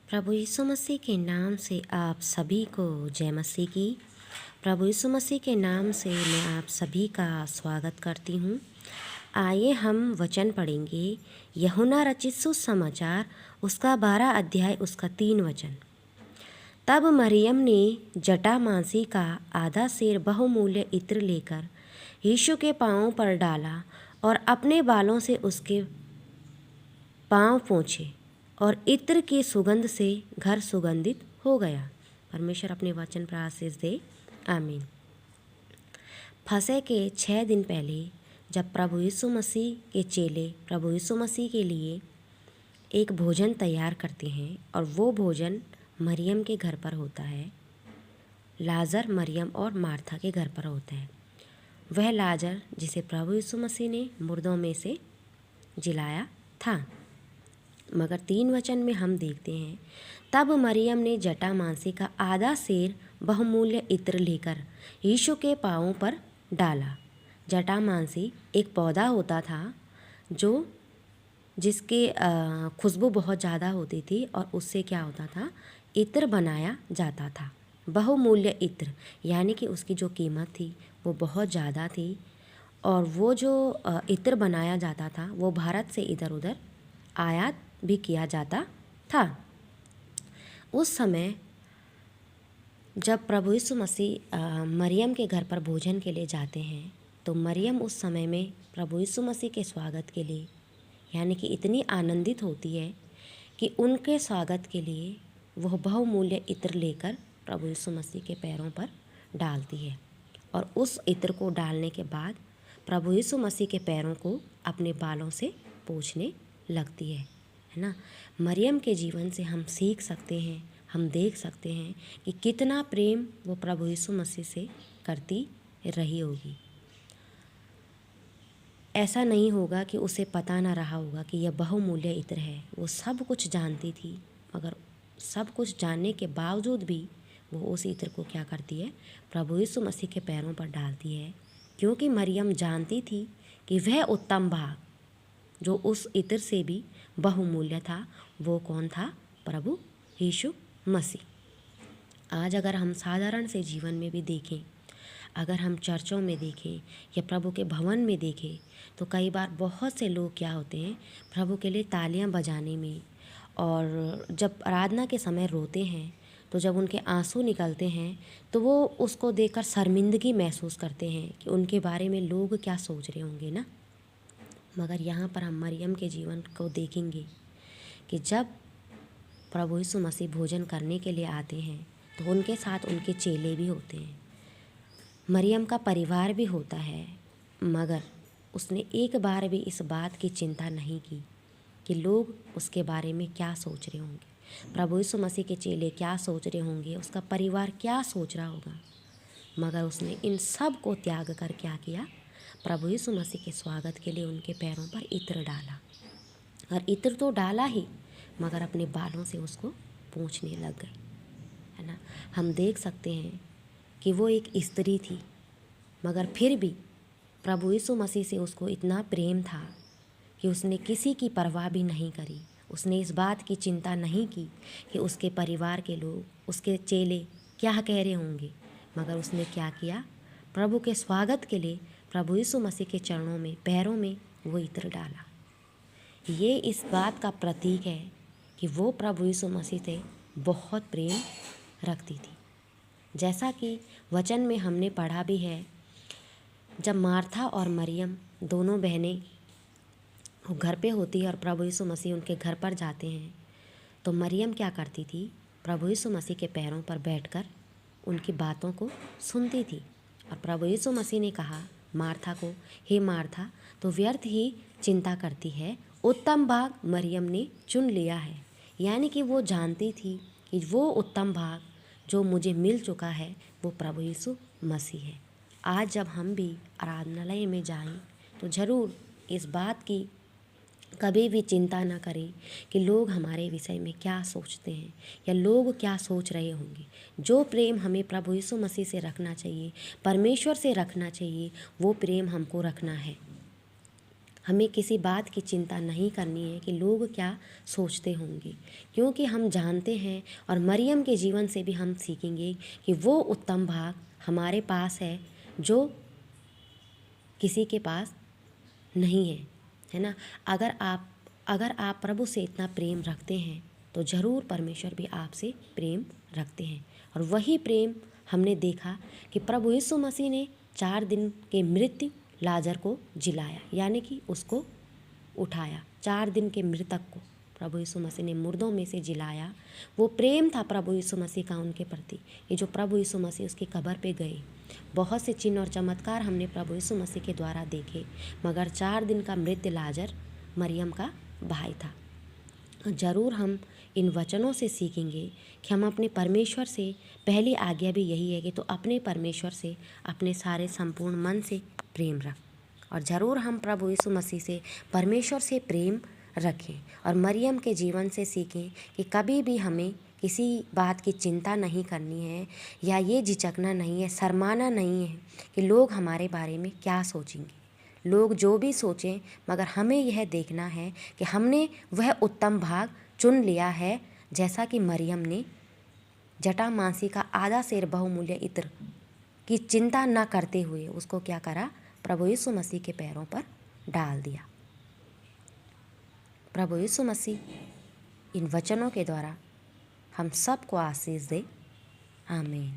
प्रभु यीशु मसीह के नाम से आप सभी को जय मसीह की। प्रभु यीशु मसीह के नाम से मैं आप सभी का स्वागत करती हूँ। आइए हम वचन पढ़ेंगे। यूहन्ना रचित सुसमाचार उसका 12 अध्याय उसका 3 वचन। तब मरियम ने जटामांसी का आधा सेर बहुमूल्य इत्र लेकर यीशु के पाँवों पर डाला और अपने बालों से उसके पाँव पोंछे और इत्र की सुगंध से घर सुगंधित हो गया। परमेश्वर अपने वचन पर आशीष दे, आमीन। फसह के 6 दिन पहले जब प्रभु यीशु मसीह के चेले प्रभु यीशु मसीह के लिए एक भोजन तैयार करते हैं और वो भोजन मरियम के घर पर होता है। लाजर मरियम और मार्था के घर पर होता है। वह लाजर जिसे प्रभु यीशु मसीह ने मुर्दों में से जिलाया था। मगर 3 वचन में हम देखते हैं, तब मरियम ने जटामांसी का आधा सेर बहुमूल्य इत्र लेकर यीशु के पाँवों पर डाला। जटामांसी एक पौधा होता था जिसके खुशबू बहुत ज़्यादा होती थी और उससे क्या होता था, इत्र बनाया जाता था। बहुमूल्य इत्र यानी कि उसकी जो कीमत थी वो बहुत ज़्यादा थी और वो जो इत्र बनाया जाता था वो भारत से इधर उधर आयात भी किया जाता था। उस समय जब प्रभु यीशु मसीह मरियम के घर पर भोजन के लिए जाते हैं तो मरियम उस समय में प्रभु यीशु मसीह के स्वागत के लिए यानी कि इतनी आनंदित होती है कि उनके स्वागत के लिए वह बहुमूल्य इत्र लेकर प्रभु यीशु मसीह के पैरों पर डालती है और उस इत्र को डालने के बाद प्रभु यीशु मसीह के पैरों को अपने बालों से पोंछने लगती है ना। मरियम के जीवन से हम सीख सकते हैं, हम देख सकते हैं कि कितना प्रेम वो प्रभु यीशु मसीह से करती रही होगी। ऐसा नहीं होगा कि उसे पता ना रहा होगा कि यह बहुमूल्य इत्र है। वो सब कुछ जानती थी, मगर सब कुछ जानने के बावजूद भी वो उस इत्र को क्या करती है, प्रभु यीशु मसीह के पैरों पर डालती है, क्योंकि मरियम जानती थी कि वह उत्तम भाग जो उस इत्र से भी बहुमूल्य था वो कौन था, प्रभु यीशु मसीह। आज अगर हम साधारण से जीवन में भी देखें, अगर हम चर्चों में देखें या प्रभु के भवन में देखें तो कई बार बहुत से लोग क्या होते हैं, प्रभु के लिए तालियां बजाने में और जब आराधना के समय रोते हैं तो जब उनके आंसू निकलते हैं तो वो उसको देखकर शर्मिंदगी महसूस करते हैं कि उनके बारे में लोग क्या सोच रहे होंगे ना। मगर यहाँ पर हम मरियम के जीवन को देखेंगे कि जब प्रभु यीशु मसीह भोजन करने के लिए आते हैं तो उनके साथ उनके चेले भी होते हैं, मरियम का परिवार भी होता है, मगर उसने एक बार भी इस बात की चिंता नहीं की कि लोग उसके बारे में क्या सोच रहे होंगे, प्रभु यीशु मसीह के चेले क्या सोच रहे होंगे, उसका परिवार क्या सोच रहा होगा। मगर उसने इन सब को त्याग कर क्या किया, प्रभु यीशु मसीह के स्वागत के लिए उनके पैरों पर इत्र डाला और इत्र तो डाला ही मगर अपने बालों से उसको पोंछने लग गई, है ना। हम देख सकते हैं कि वो एक स्त्री थी मगर फिर भी प्रभु यीशु मसीह से उसको इतना प्रेम था कि उसने किसी की परवाह भी नहीं करी। उसने इस बात की चिंता नहीं की कि उसके परिवार के लोग, उसके चेले क्या कह रहे होंगे, मगर उसने क्या किया, प्रभु के स्वागत के लिए प्रभु यीशु मसीह के चरणों में, पैरों में वो इत्र डाला। ये इस बात का प्रतीक है कि वो प्रभु यीशु मसीह से बहुत प्रेम रखती थी। जैसा कि वचन में हमने पढ़ा भी है, जब मार्था और मरियम दोनों बहनें घर पे होती है और प्रभु यीशु मसीह उनके घर पर जाते हैं तो मरियम क्या करती थी, प्रभु यीशु मसीह के पैरों पर बैठकर उनकी बातों को सुनती थी। और प्रभु यीशु मसीह ने कहा मार्था को, हे मार्था तो व्यर्थ ही चिंता करती है, उत्तम भाग मरियम ने चुन लिया है। यानी कि वो जानती थी कि वो उत्तम भाग जो मुझे मिल चुका है वो प्रभु यीशु मसीह है। आज जब हम भी आराधनालय में जाएं तो ज़रूर इस बात की कभी भी चिंता ना करें कि लोग हमारे विषय में क्या सोचते हैं या लोग क्या सोच रहे होंगे। जो प्रेम हमें प्रभु यीशु मसीह से रखना चाहिए, परमेश्वर से रखना चाहिए, वो प्रेम हमको रखना है। हमें किसी बात की चिंता नहीं करनी है कि लोग क्या सोचते होंगे, क्योंकि हम जानते हैं और मरियम के जीवन से भी हम सीखेंगे कि वो उत्तम भाग हमारे पास है जो किसी के पास नहीं है ना। अगर आप प्रभु से इतना प्रेम रखते हैं तो ज़रूर परमेश्वर भी आपसे प्रेम रखते हैं। और वही प्रेम हमने देखा कि प्रभु यीशु मसीह ने 4 दिन के मृत्यु लाजर को जिलाया, यानी कि उसको उठाया। 4 दिन के मृतक को प्रभु यीशु मसीह ने मुर्दों में से जिलाया। वो प्रेम था प्रभु यीशु मसीह का उनके प्रति। ये जो प्रभु यीशु मसीह उसकी कब्र पे गए, बहुत से चिन्ह और चमत्कार हमने प्रभु यीशु मसीह के द्वारा देखे, मगर 4 दिन का मृत लाजर मरियम का भाई था। ज़रूर हम इन वचनों से सीखेंगे कि हम अपने परमेश्वर से, पहली आज्ञा भी यही है कि तो अपने परमेश्वर से अपने सारे संपूर्ण मन से प्रेम रख। और ज़रूर हम प्रभु यीशु मसीह से, परमेश्वर से प्रेम रखें और मरियम के जीवन से सीखें कि कभी भी हमें किसी बात की चिंता नहीं करनी है, या ये झिझकना नहीं है, शर्माना नहीं है कि लोग हमारे बारे में क्या सोचेंगे। लोग जो भी सोचें, मगर हमें यह देखना है कि हमने वह उत्तम भाग चुन लिया है, जैसा कि मरियम ने जटामांसी का आधा सेर बहुमूल्य इत्र की चिंता न करते हुए उसको क्या करा, प्रभु यीशु मसीह के पैरों पर डाल दिया। प्रभु यीशु मसीह इन वचनों के द्वारा हम सबको आशीष दे। आमीन।